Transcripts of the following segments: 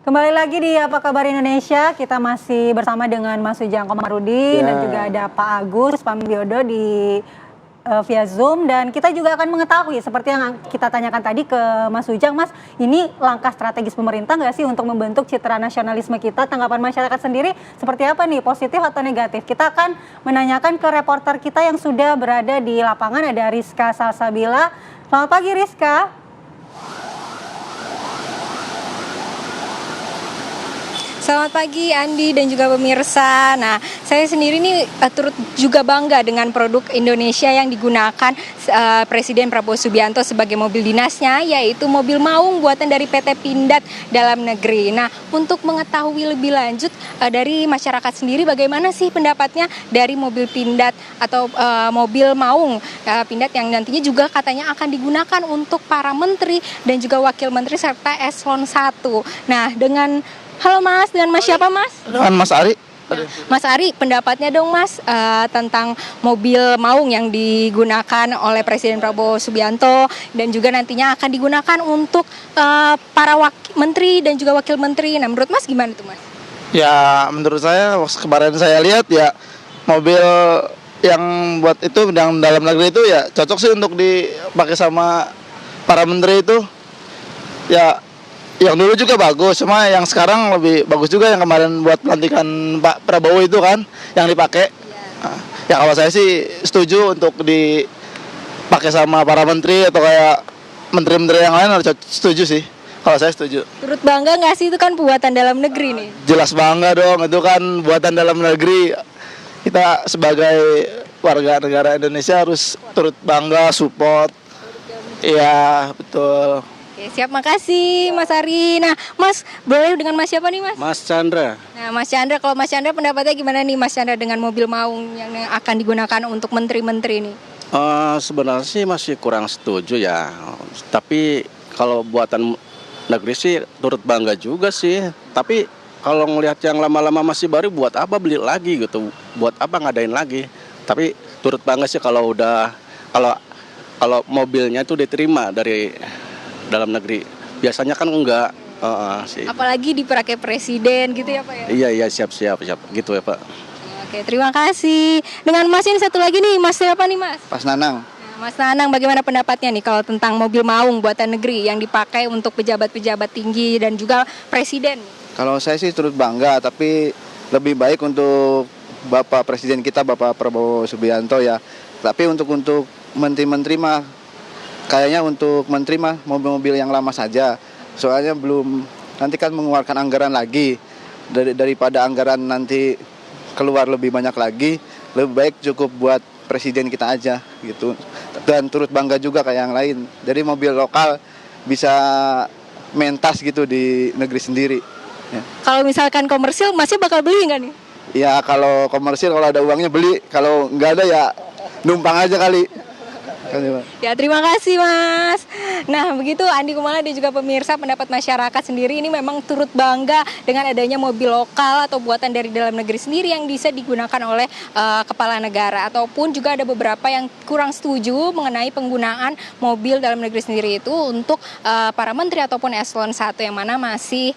Kembali lagi di Apa Kabar Indonesia, kita masih bersama dengan Mas Ujang Komarudin dan juga ada Pak Agus Pambiodo di via Zoom, dan kita juga akan mengetahui seperti yang kita tanyakan tadi ke Mas Ujang, Mas, ini langkah strategis pemerintah nggak sih untuk membentuk citra nasionalisme kita? Tanggapan masyarakat sendiri seperti apa nih, positif atau negatif? Kita akan menanyakan ke reporter kita yang sudah berada di lapangan, ada Rizka Salsabila. Selamat pagi Rizka. Selamat pagi Andi dan juga pemirsa. Nah, saya sendiri nih turut juga bangga dengan produk Indonesia yang digunakan Presiden Prabowo Subianto sebagai mobil dinasnya, yaitu mobil maung buatan dari PT Pindad Dalam Negeri. Nah, untuk mengetahui lebih lanjut dari masyarakat sendiri, bagaimana sih pendapatnya dari mobil Pindad atau mobil maung Pindad yang nantinya juga katanya akan digunakan untuk para menteri dan juga wakil menteri serta eselon 1. Nah, halo Mas, dengan Mas siapa Mas? Dengan Mas Ari. Mas Ari, pendapatnya dong Mas tentang mobil maung yang digunakan oleh Presiden Prabowo Subianto dan juga nantinya akan digunakan untuk para menteri dan juga wakil menteri. Nah, menurut Mas gimana tuh Mas? Ya, menurut saya kemarin saya lihat ya mobil yang buat itu yang dalam negeri itu ya cocok sih untuk dipakai sama para menteri itu. Ya, yang dulu juga bagus, cuma yang sekarang lebih bagus juga yang kemarin buat pelantikan Pak Prabowo itu kan, yang dipakai. Ya kalau saya sih setuju untuk dipakai sama para menteri atau kayak menteri-menteri yang lain, harus setuju sih. Kalau saya setuju. Turut bangga nggak sih, itu kan buatan dalam negeri nih? Jelas bangga dong, itu kan buatan dalam negeri. Kita sebagai warga negara Indonesia harus turut bangga, support. Iya, betul. Oke, siap, makasih Mas Ari. Nah, Mas, boleh dengan Mas siapa nih Mas? Mas Chandra. Nah, Mas Chandra, kalau Mas Chandra pendapatnya gimana nih Mas Chandra dengan mobil maung yang akan digunakan untuk menteri-menteri nih? Sebenarnya sih masih kurang setuju ya. Tapi kalau buatan negeri sih turut bangga juga sih. Tapi kalau ngelihat yang lama-lama masih baru, buat apa beli lagi gitu? Buat apa ngadain lagi? Tapi turut bangga sih kalau mobilnya itu diterima dari dalam negeri. Biasanya kan enggak sih. Apalagi dipakai presiden gitu ya Pak ya? Iya siap gitu ya Pak. Oke, terima kasih. Dengan Mas ini satu lagi nih, Mas siapa nih Mas? Mas Nanang. Nah, Mas Nanang, bagaimana pendapatnya nih kalau tentang mobil maung buatan negeri yang dipakai untuk pejabat-pejabat tinggi dan juga presiden? Kalau saya sih turut bangga, tapi lebih baik untuk Bapak Presiden kita, Bapak Prabowo Subianto ya. Tapi untuk menteri-menteri mah, kayaknya untuk menteri mah mobil-mobil yang lama saja. Soalnya belum, nanti kan mengeluarkan anggaran lagi. Daripada anggaran nanti keluar lebih banyak lagi, lebih baik cukup buat presiden kita aja gitu. Dan turut bangga juga kayak yang lain. Jadi mobil lokal bisa mentas gitu di negeri sendiri. Ya. Kalau misalkan komersil, Masnya bakal beli nggak nih? Ya kalau komersil, kalau ada uangnya beli, kalau nggak ada ya numpang aja kali. Ya, terima kasih Mas. Nah, begitu Andi Kumala dan juga pemirsa, pendapat masyarakat sendiri ini memang turut bangga dengan adanya mobil lokal atau buatan dari dalam negeri sendiri yang bisa digunakan oleh kepala negara, ataupun juga ada beberapa yang kurang setuju mengenai penggunaan mobil dalam negeri sendiri itu untuk para menteri ataupun eselon 1 yang mana masih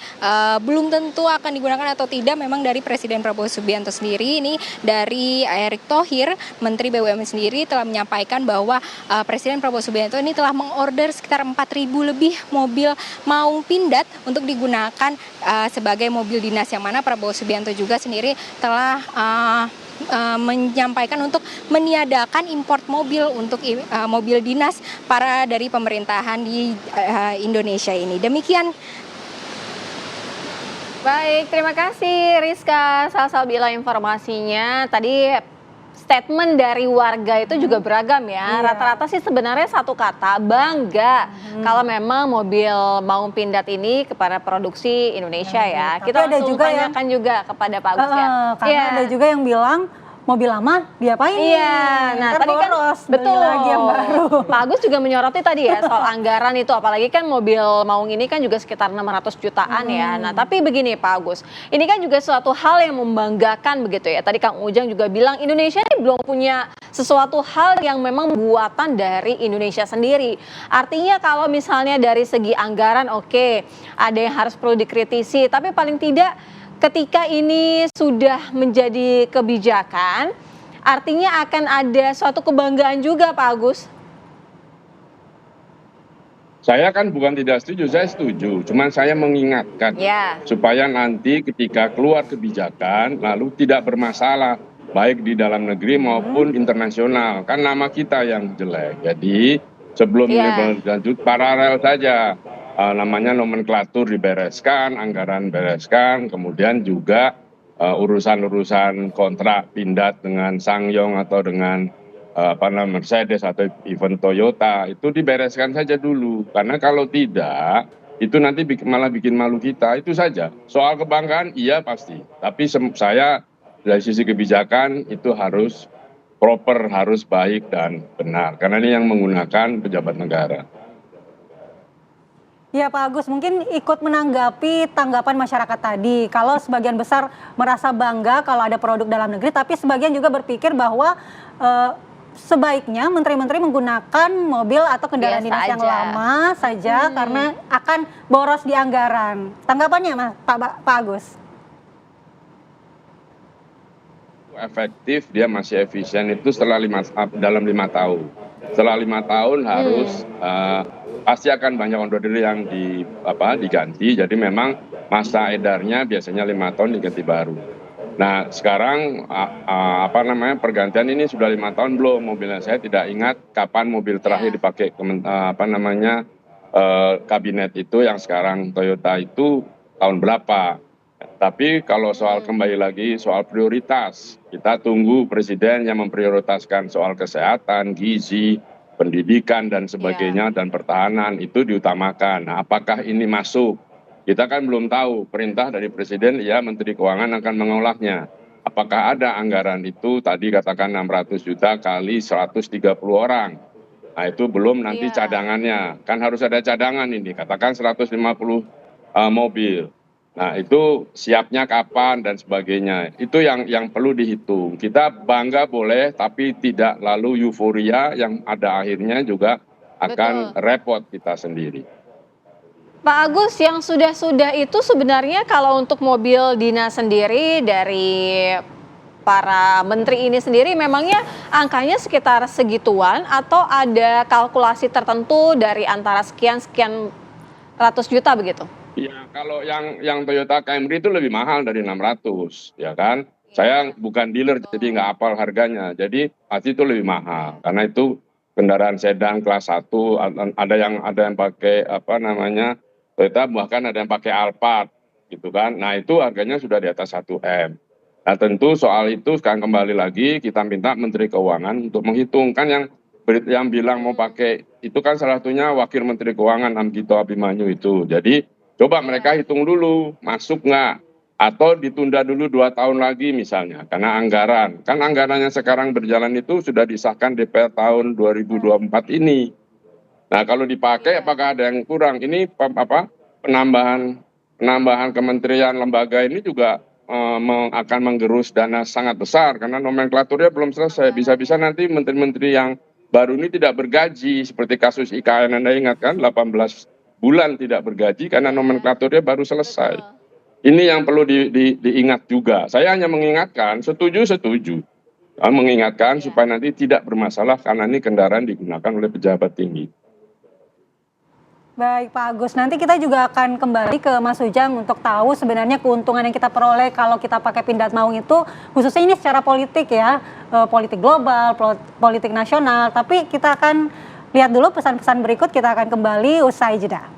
belum tentu akan digunakan atau tidak. Memang dari Presiden Prabowo Subianto sendiri ini, dari Erick Thohir, Menteri BUMN sendiri telah menyampaikan bahwa Presiden Prabowo Subianto ini telah mengorder sekitar 4.000 lebih mobil maung Pindad untuk digunakan sebagai mobil dinas, yang mana Prabowo Subianto juga sendiri telah menyampaikan untuk meniadakan import mobil untuk mobil dinas dari pemerintahan di Indonesia ini. Demikian. Baik, terima kasih Rizka Salsabila informasinya. Tadi statement dari warga itu juga beragam ya. Rata-rata sih sebenarnya satu kata, bangga. Kalau memang mobil maung Pindad ini kepada produksi Indonesia ya. Kita ada langsung juga tanyakan juga kepada Pak Agus ya. Karena ada juga yang bilang mobil lama diapain? Iya, nah Ntar tadi kan boros, beli betul. lagi yang baru. Pak Agus juga menyoroti tadi ya soal anggaran itu, apalagi kan mobil Maung ini kan juga sekitar 600 jutaan ya. Nah tapi begini Pak Agus, ini kan juga suatu hal yang membanggakan begitu ya. Tadi Kang Ujang juga bilang Indonesia ini belum punya sesuatu hal yang memang buatan dari Indonesia sendiri. Artinya kalau misalnya dari segi anggaran oke, ada yang harus perlu dikritisi, tapi paling tidak ketika ini sudah menjadi kebijakan, artinya akan ada suatu kebanggaan juga Pak Agus. Saya kan bukan tidak setuju, saya setuju. Cuman saya mengingatkan Ya. supaya nanti ketika keluar kebijakan lalu tidak bermasalah baik di dalam negeri maupun internasional. Kan nama kita yang jelek. Jadi sebelum ini lanjut paralel saja. Namanya nomenklatur dibereskan, anggaran bereskan, kemudian juga urusan-urusan kontrak pindad dengan Sangyong atau dengan Mercedes atau even Toyota itu dibereskan saja dulu, karena kalau tidak itu nanti malah bikin malu kita. Itu saja. Soal kebanggaan iya pasti, tapi saya dari sisi kebijakan itu harus proper, harus baik dan benar, karena ini yang menggunakan pejabat negara. Ya Pak Agus, mungkin ikut menanggapi tanggapan masyarakat tadi. Kalau sebagian besar merasa bangga kalau ada produk dalam negeri, tapi sebagian juga berpikir bahwa sebaiknya menteri-menteri menggunakan mobil atau kendaraan dinas yang lama saja karena akan boros di anggaran. Tanggapannya Pak Agus? Efektif, dia masih efisien itu dalam 5 tahun. Setelah 5 tahun harus pasti akan banyak onderdil yang diganti. Jadi memang masa edarnya biasanya 5 tahun diganti baru. Nah sekarang pergantian ini sudah 5 tahun belum mobilnya. Saya tidak ingat kapan mobil terakhir dipakai kabinet itu yang sekarang Toyota itu tahun berapa. Tapi kalau soal kembali lagi soal prioritas, kita tunggu presiden yang memprioritaskan soal kesehatan, gizi, pendidikan dan sebagainya dan pertahanan itu diutamakan. Nah, apakah ini masuk? Kita kan belum tahu. Perintah dari presiden, ya Menteri Keuangan akan mengolahnya. Apakah ada anggaran itu? Tadi katakan 600 juta kali 130 orang. Nah, itu belum nanti cadangannya. Kan harus ada cadangan ini. Katakan 150 mobil. Nah itu siapnya kapan dan sebagainya, itu yang perlu dihitung. Kita bangga boleh, tapi tidak lalu euforia yang ada akhirnya juga akan repot kita sendiri. Pak Agus, yang sudah-sudah itu sebenarnya kalau untuk mobil dinas sendiri dari para menteri ini sendiri memangnya angkanya sekitar segituan atau ada kalkulasi tertentu dari antara sekian ratus juta begitu? Ya, kalau yang Toyota Camry itu lebih mahal dari 600, ya kan? Saya bukan dealer jadi nggak hafal harganya. Jadi pasti itu lebih mahal karena itu kendaraan sedan kelas 1, ada yang pakai Toyota, bahkan ada yang pakai Alphard gitu kan. Nah, itu harganya sudah di atas 1 M. Nah, tentu soal itu sekarang kembali lagi kita minta Menteri Keuangan untuk menghitungkan yang bilang mau pakai itu kan salah satunya Wakil Menteri Keuangan Amgito Abimanyu itu. Jadi coba mereka hitung dulu, masuk nggak? Atau ditunda dulu 2 tahun lagi misalnya, karena anggaran. Kan anggarannya sekarang berjalan itu sudah disahkan DPR tahun 2024 ini. Nah kalau dipakai apakah ada yang kurang? Ini penambahan kementerian lembaga ini juga akan menggerus dana sangat besar, karena nomenklaturnya belum selesai. Bisa-bisa nanti menteri-menteri yang baru ini tidak bergaji, seperti kasus IKN Anda ingat kan, 18 bulan tidak bergaji karena nomenklaturnya baru selesai. Ini yang perlu diingat juga. Saya hanya mengingatkan, setuju. Mengingatkan supaya nanti tidak bermasalah karena ini kendaraan digunakan oleh pejabat tinggi. Baik Pak Agus, nanti kita juga akan kembali ke Mas Ujang untuk tahu sebenarnya keuntungan yang kita peroleh kalau kita pakai pindad Maung itu, khususnya ini secara politik ya, politik global, politik nasional. Tapi kita akan lihat dulu pesan-pesan berikut, kita akan kembali usai jeda.